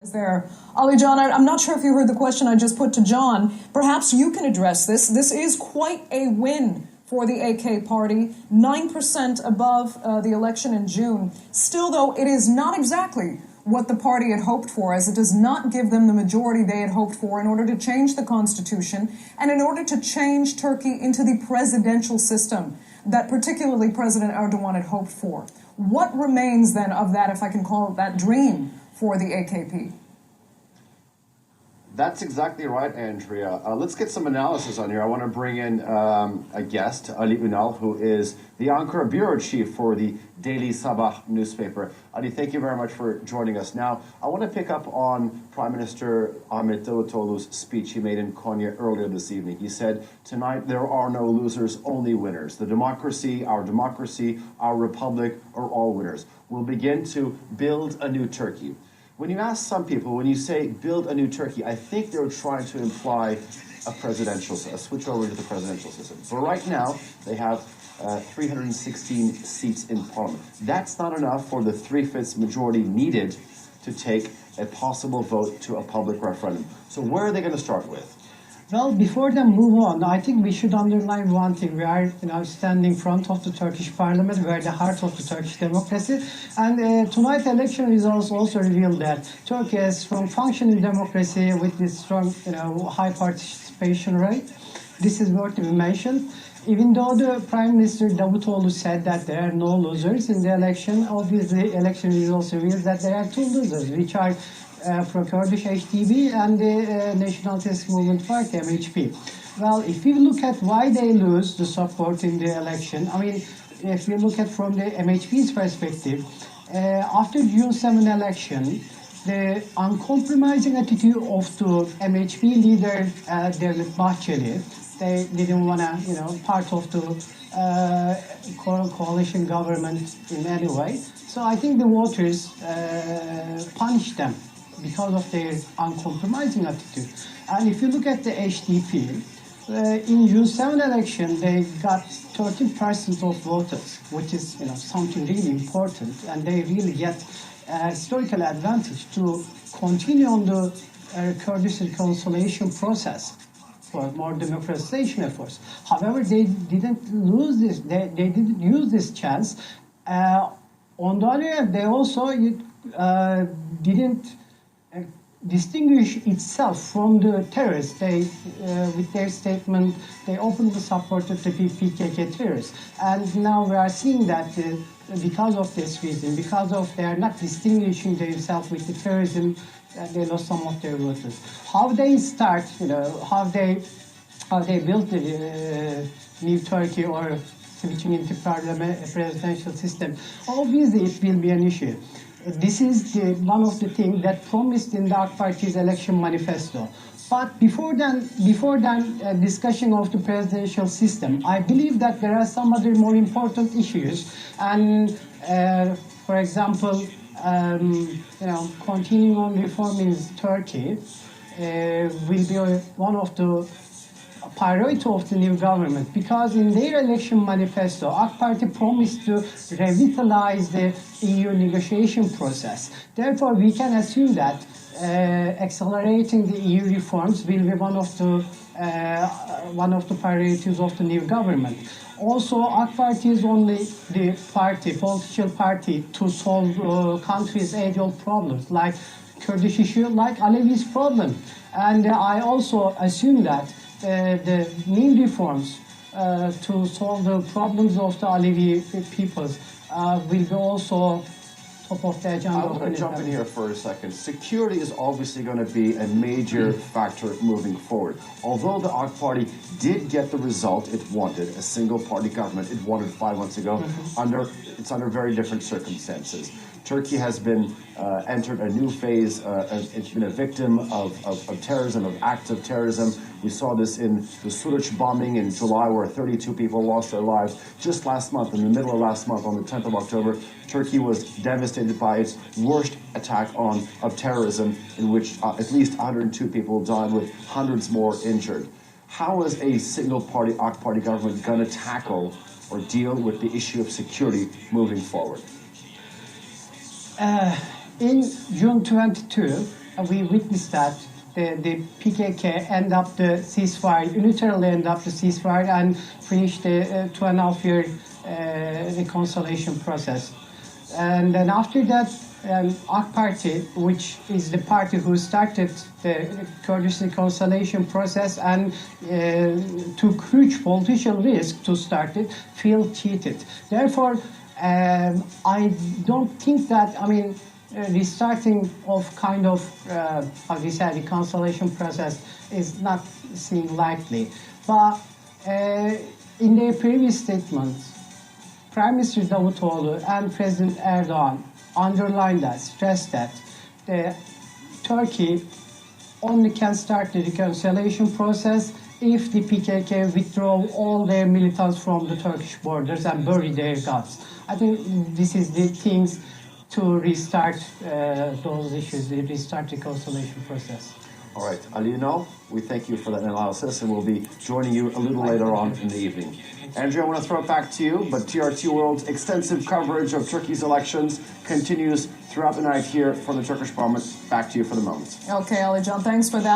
There. Ali John, I'm not sure if you heard the question I just put to John. Perhaps you can address this. This is quite a win for the AK party, 9% above the election in June. Still, though, it is not exactly what the party had hoped for, as it does not give them the majority they had hoped for in order to change the constitution and in order to change Turkey into the presidential system that particularly President Erdogan had hoped for. What remains then of that, if I can call it that, dream for the AKP? That's exactly right, Andrea. Let's get some analysis on here. I want to bring in a guest, Ali Ünal, who is the Ankara bureau chief for the Daily Sabah newspaper. Ali, thank you very much for joining us. Now, I want to pick up on Prime Minister Ahmet Davutoğlu's speech he made in Konya earlier this evening. He said, tonight there are no losers, only winners. The democracy, our republic are all winners. We'll begin to build a new Turkey. When you ask some people, when you say build a new Turkey, I think they're trying to imply a switch over to the presidential system. But right now, they have 316 seats in parliament. That's not enough for the 3/5 majority needed to take a possible vote to a public referendum. So where are they going to start with? Well, before they move on, I think we should underline one thing. We are standing in front of the Turkish parliament. We are the heart of the Turkish democracy. And tonight's election results also reveal that Turkey has strong functioning democracy with this strong, high participation rate. This is worth to be mentioned. Even though the Prime Minister Davutoğlu said that there are no losers in the election, obviously election results reveal that there are two losers, which are pro-Kurdish HDP and the Nationalist Movement Party, MHP. Well, if you look at why they lose the support in the election, I mean, if you look at from the MHP's perspective, after June 7 election, the uncompromising attitude of the MHP leader, Devlet Bahçeli, they didn't want to, part of the coalition government in any way. So I think the voters punished them because of their uncompromising attitude. And if you look at the HDP, in June 7 election, they got 13% of voters, which is something really important, and they really get a historical advantage to continue on the Kurdish reconciliation process for more democratization efforts. However, they didn't lose this. They didn't use this chance. On the other hand, they also didn't distinguish itself from the terrorists. They, with their statement, they openly supported the PKK terrorists. And now we are seeing that because of this reason, because of they are not distinguishing themselves with the terrorism, they lost some of their voters. How they start, how they built the new Turkey or switching into presidential system, obviously it will be an issue. This is one of the things that promised in the AK Party's election manifesto. But before then, discussion of the presidential system, I believe that there are some other more important issues. And for example, continuing on reforming Turkey will be one of the priority of the new government, because in their election manifesto, AK Party promised to revitalize the EU negotiation process. Therefore, we can assume that accelerating the EU reforms will be one of the priorities of the new government. Also, AK Party is only the political party to solve country's age-old problems, like Kurdish issue, like Alevi's problem. And I also assume that the new reforms to solve the problems of the Alevi peoples will be also top of the agenda. I want to jump in here for a second. Security is obviously going to be a major factor moving forward. Although the AK Party did get the result it wanted, a single-party government it wanted 5 months ago, it's under very different circumstances. Turkey has been entered a new phase. It's been a victim of terrorism, of acts of terrorism. We saw this in the Suruç bombing in July, where 32 people lost their lives. Just last month, in the middle of last month, on the 10th of October, Turkey was devastated by its worst attack of terrorism, in which at least 102 people died, with hundreds more injured. How is a single-party, AK Party government going to tackle or deal with the issue of security moving forward? In June 22, we witnessed that the PKK end up the ceasefire, unilaterally end up the ceasefire and finish the 2.5-year reconciliation process. And then after that, AK Party, which is the party who started the Kurdish reconciliation process and took huge political risk to start it, feel cheated. Therefore, I don't think that, restarting of kind of, how do you say, reconciliation process is not seem likely. But in their previous statements, Prime Minister Davutoğlu and President Erdogan underlined that, stressed that Turkey only can start the reconciliation process if the PKK withdraw all their militants from the Turkish borders and bury their guns. I think this is the things to restart those issues, the restart reconciliation process. All right, Ali Ünal, we thank you for that analysis, and we'll be joining you a little later on in the evening. Andrea, I want to throw it back to you, but TRT World's extensive coverage of Turkey's elections continues throughout the night here from the Turkish Parliament. Back to you for the moment. Okay, Ali Can, thanks for that.